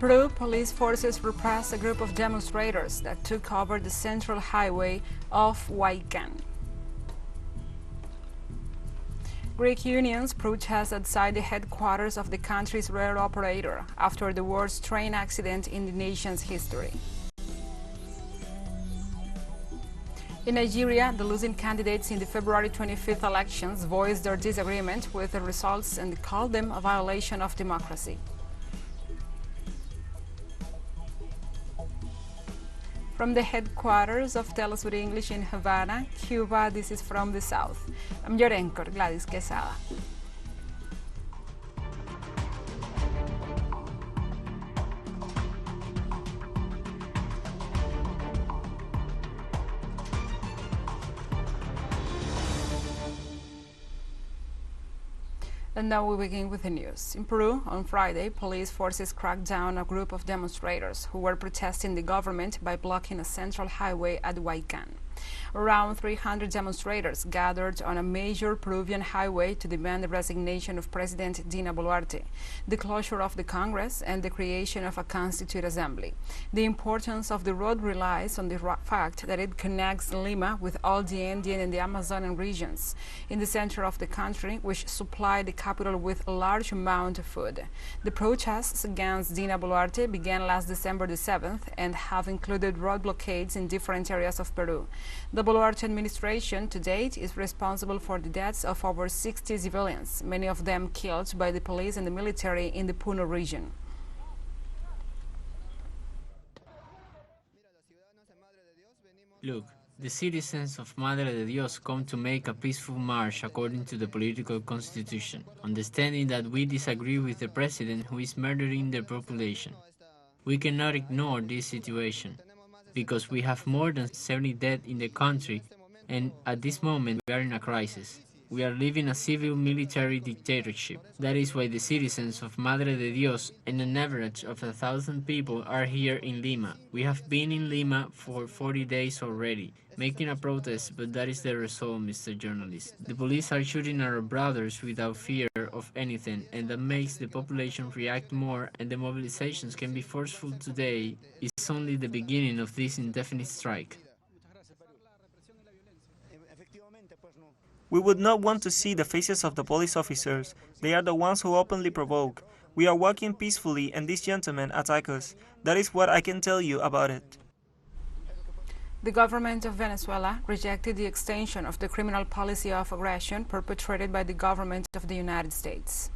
Peru, police forces repressed a group of demonstrators that took over the central highway of Huayacan. Greek unions protest outside the headquarters of the country's rail operator after the worst train accident in the nation's history. In Nigeria, the losing candidates in the February 25th elections voiced their disagreement with the results and called them a violation of democracy. From the headquarters of TeleSUR English in Havana, Cuba, this is From the South. I'm your anchor, Gladys Quesada. And now we begin with the news. In Peru, on Friday, police forces cracked down a group of demonstrators who were protesting the government by blocking a central highway at Huayacan. Around 300 demonstrators gathered on a major Peruvian highway to demand the resignation of President Dina Boluarte, the closure of the Congress, and the creation of a Constituent Assembly. The importance of the road relies on the fact that it connects Lima with all the Andean and the Amazonian regions in the center of the country, which supply the capital with a large amount of food. The protests against Dina Boluarte began last December the 7th and have included road blockades in different areas of Peru. The Boluarte administration to date is responsible for the deaths of over 60 civilians, many of them killed by the police and the military in the Puno region. Look, the citizens of Madre de Dios come to make a peaceful march according to the political constitution, understanding that we disagree with the president who is murdering the population. We cannot ignore this situation, because we have more than 70 dead in the country, and at this moment we are in a crisis. We are living a civil military dictatorship. That is why the citizens of Madre de Dios and an average of 1,000 people are here in Lima. We have been in Lima for 40 days already, making a protest, but that is the result, Mr. Journalist. The police are shooting our brothers without fear of anything, and that makes the population react more, and the mobilizations can be forceful today. It's only the beginning of this indefinite strike. We would not want to see the faces of the police officers. They are the ones who openly provoke. We are walking peacefully and these gentlemen attack us. That is what I can tell you about it. The government of Venezuela rejected the extension of the criminal policy of aggression perpetrated by the government of the United States.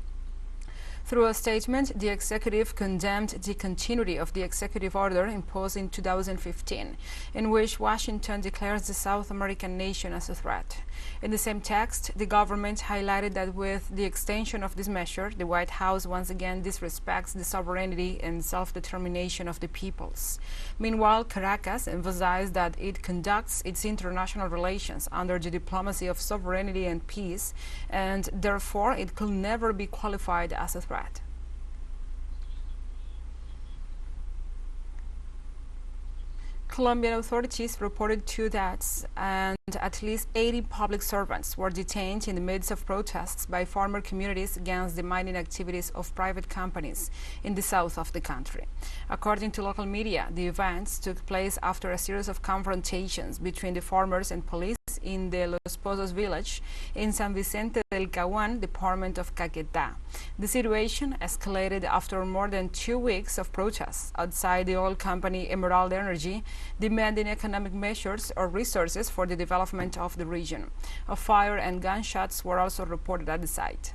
Through a statement, the executive condemned the continuity of the executive order imposed in 2015, in which Washington declares the South American nation as a threat. In the same text, the government highlighted that with the extension of this measure, the White House once again disrespects the sovereignty and self-determination of the peoples. Meanwhile, Caracas emphasized that it conducts its international relations under the diplomacy of sovereignty and peace, and therefore it could never be qualified as a threat. Colombian authorities reported 2 deaths and at least 80 public servants were detained in the midst of protests by farmer communities against the mining activities of private companies in the south of the country. According to local media, the events took place after a series of confrontations between the farmers and police in the Los Pozos village in San Vicente del Caguán, department of Caquetá. The situation escalated after more than 2 weeks of protests outside the oil company Emerald Energy, demanding economic measures or resources for the development of the region. A fire and gunshots were also reported at the site.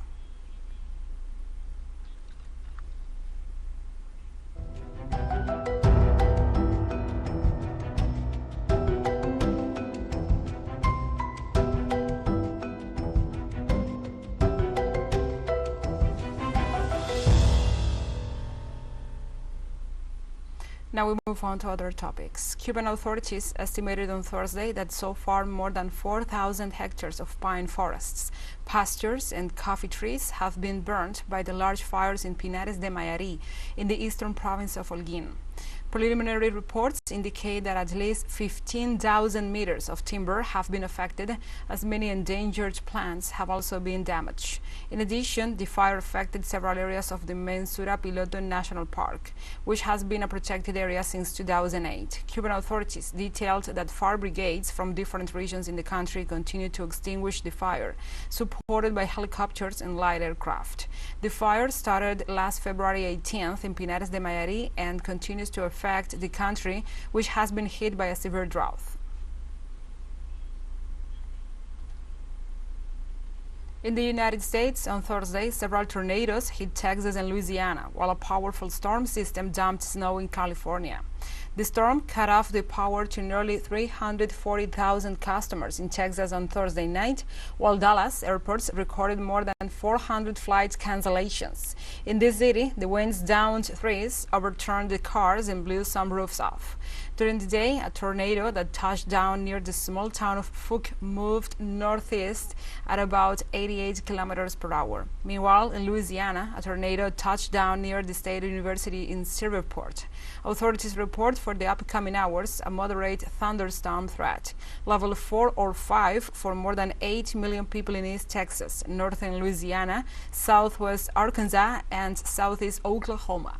Now we move on to other topics. Cuban authorities estimated on Thursday that so far more than 4,000 hectares of pine forests, pastures, and coffee trees have been burned by the large fires in Pinares de Mayarí in the eastern province of Holguín. Preliminary reports indicate that at least 15,000 meters of timber have been affected, as many endangered plants have also been damaged. In addition, the fire affected several areas of the Mensura Piloto National Park, which has been a protected area since 2008. Cuban authorities detailed that fire brigades from different regions in the country continue to extinguish the fire, supported by helicopters and light aircraft. The fire started last February 18th in Pinares de Mayari and continues to affect the country, which has been hit by a severe drought. In the United States, on Thursday, several tornadoes hit Texas and Louisiana, while a powerful storm system dumped snow in California. The storm cut off the power to nearly 340,000 customers in Texas on Thursday night, while Dallas airports recorded more than 400 flight cancellations. In this city, the winds downed trees, overturned the cars, and blew some roofs off. During the day, a tornado that touched down near the small town of Fuc moved northeast at about 88 kilometers per hour. Meanwhile, in Louisiana, a tornado touched down near the State University in Shreveport. Authorities report for the upcoming hours a moderate thunderstorm threat, level 4 or 5 for more than 8 million people in East Texas, northern Louisiana, southwest Arkansas, and southeast Oklahoma.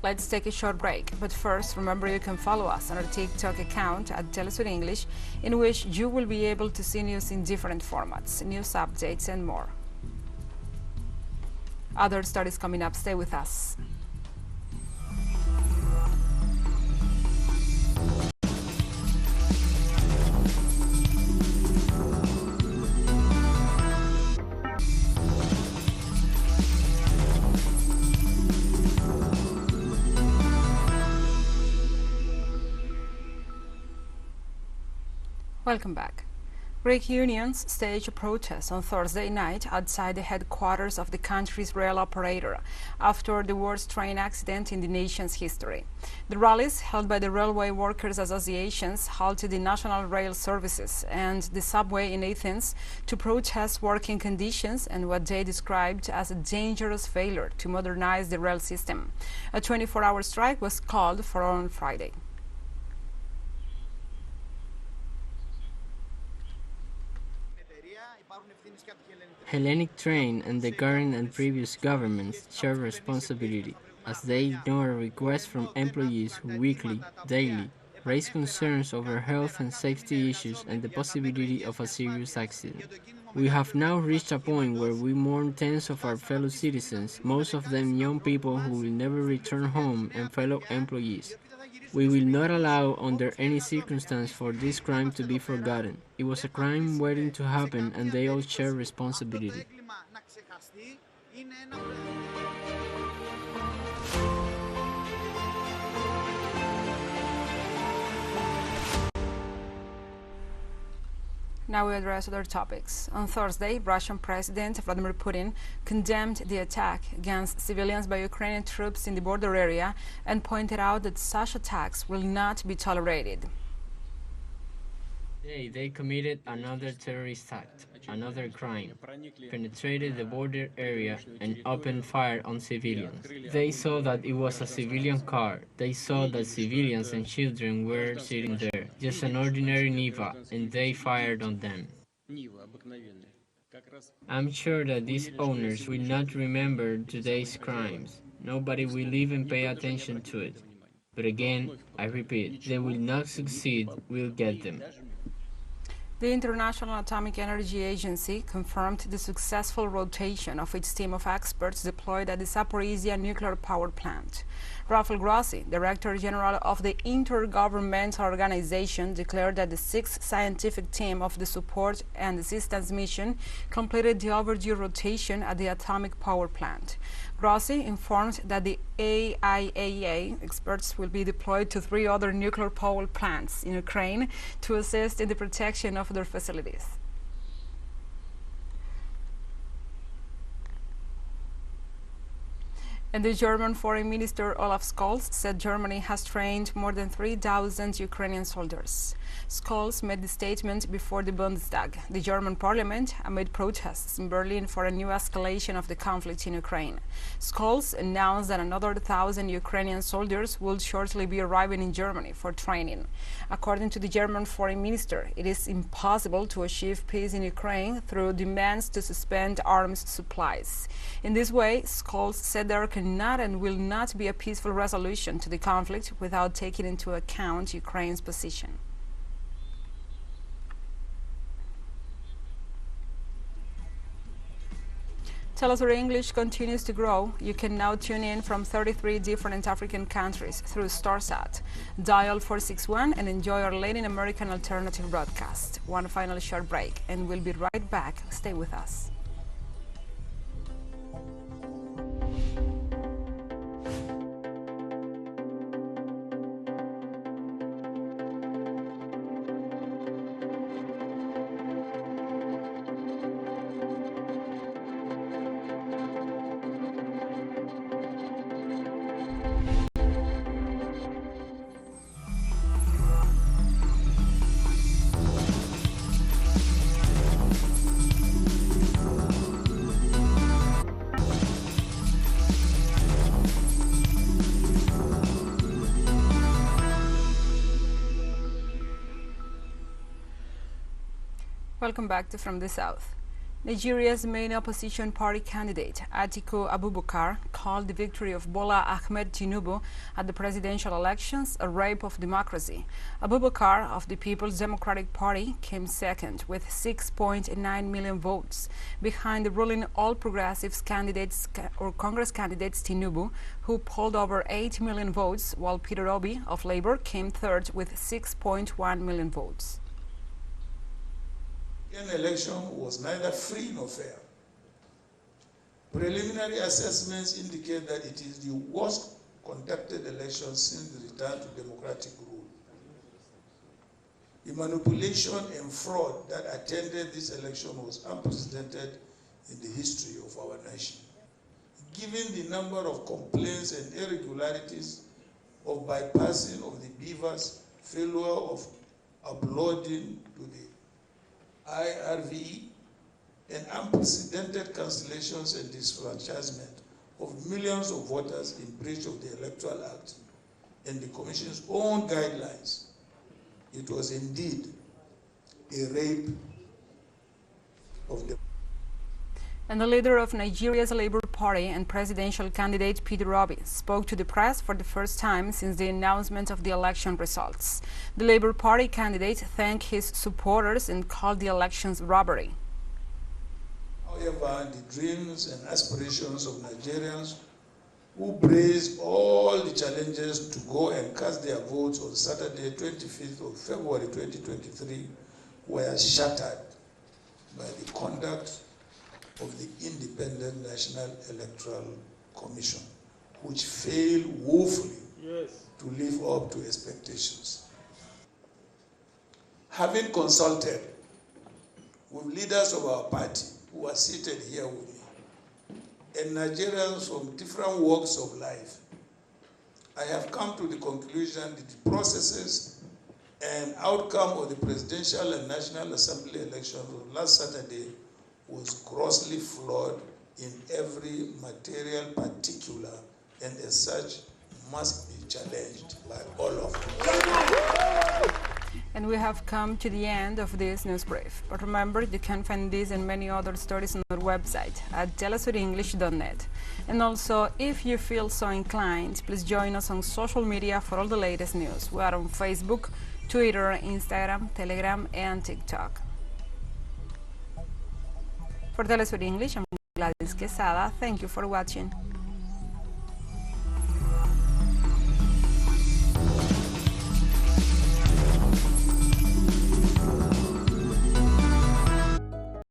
Let's take a short break, but first remember you can follow us on our TikTok account at TeleSUR English, in which you will be able to see news in different formats, news updates and more. Other stories coming up, stay with us. Welcome back. Greek unions staged a protest on Thursday night outside the headquarters of the country's rail operator after the worst train accident in the nation's history. The rallies, held by the Railway Workers Associations, halted the national rail services and the subway in Athens to protest working conditions and what they described as a dangerous failure to modernize the rail system. A 24-hour strike was called for on Friday. Hellenic Train and the current and previous governments share responsibility, as they ignore requests from employees who weekly, daily, raise concerns over health and safety issues and the possibility of a serious accident. We have now reached a point where we mourn tens of our fellow citizens, most of them young people who will never return home, and fellow employees. We will not allow under any circumstance for this crime to be forgotten. It was a crime waiting to happen, and they all share responsibility. Now we address other topics. On Thursday, Russian President Vladimir Putin condemned the attack against civilians by Ukrainian troops in the border area and pointed out that such attacks will not be tolerated. They committed another terrorist act, another crime, penetrated the border area and opened fire on civilians. They saw that it was a civilian car. They saw that civilians and children were sitting there, just an ordinary Niva, and they fired on them. I'm sure that these owners will not remember today's crimes. Nobody will even pay attention to it. But again, I repeat, they will not succeed, we'll get them. The International Atomic Energy Agency confirmed the successful rotation of its team of experts deployed at the Zaporizhzhia nuclear power plant. Rafael Grossi, Director General of the Intergovernmental Organization, declared that the sixth scientific team of the Support and Assistance Mission completed the overdue rotation at the atomic power plant. Grossi informed that the AIAEA experts will be deployed to 3 other nuclear power plants in Ukraine to assist in the protection of their facilities. And the German Foreign Minister Olaf Scholz said Germany has trained more than 3,000 Ukrainian soldiers. Scholz made the statement before the Bundestag, the German parliament, amid protests in Berlin for a new escalation of the conflict in Ukraine. Scholz announced that another 1,000 Ukrainian soldiers will shortly be arriving in Germany for training. According to the German Foreign Minister, it is impossible to achieve peace in Ukraine through demands to suspend arms supplies. In this way, Scholz said there cannot and will not be a peaceful resolution to the conflict without taking into account Ukraine's position. TeleSUR English continues to grow. You can now tune in from 33 different African countries through StarSat. Dial 461 and enjoy our Latin American alternative broadcast. One final short break, and we'll be right back. Stay with us. Welcome back to From the South. Nigeria's main opposition party candidate, Atiku Abubakar, called the victory of Bola Ahmed Tinubu at the presidential elections a rape of democracy. Abubakar of the People's Democratic Party came second with 6.9 million votes, behind the ruling All Progressives candidates or Congress candidates Tinubu, who polled over 8 million votes, while Peter Obi of Labour came third with 6.1 million votes. The election was neither free nor fair. Preliminary assessments indicate that it is the worst conducted election since the return to democratic rule. The manipulation and fraud that attended this election was unprecedented in the history of our nation. Given the number of complaints and irregularities of bypassing of the beavers, failure of uploading to the IRV, and unprecedented cancellations and disfranchisement of millions of voters in breach of the Electoral Act and the Commission's own guidelines, it was indeed a rape of the... And the leader of Nigeria's Labour Party and presidential candidate Peter Obi spoke to the press for the first time since the announcement of the election results. The Labour Party candidate thanked his supporters and called the elections robbery. However, the dreams and aspirations of Nigerians who braced all the challenges to go and cast their votes on Saturday, 25th of February 2023, were shattered by the conduct of the Independent National Electoral Commission, which failed woefully to live up to expectations. Having consulted with leaders of our party who are seated here with me, and Nigerians from different walks of life, I have come to the conclusion that the processes and outcome of the Presidential and National Assembly elections of last Saturday was grossly flawed in every material particular, and as such must be challenged by all of us. And we have come to the end of this news brief. But remember, you can find this and many other stories on our website at telesurenglish.net. And also, if you feel so inclined, please join us on social media for all the latest news. We are on Facebook, Twitter, Instagram, Telegram, and TikTok. For TeleSUR English, I'm Gladys Quesada. Thank you for watching.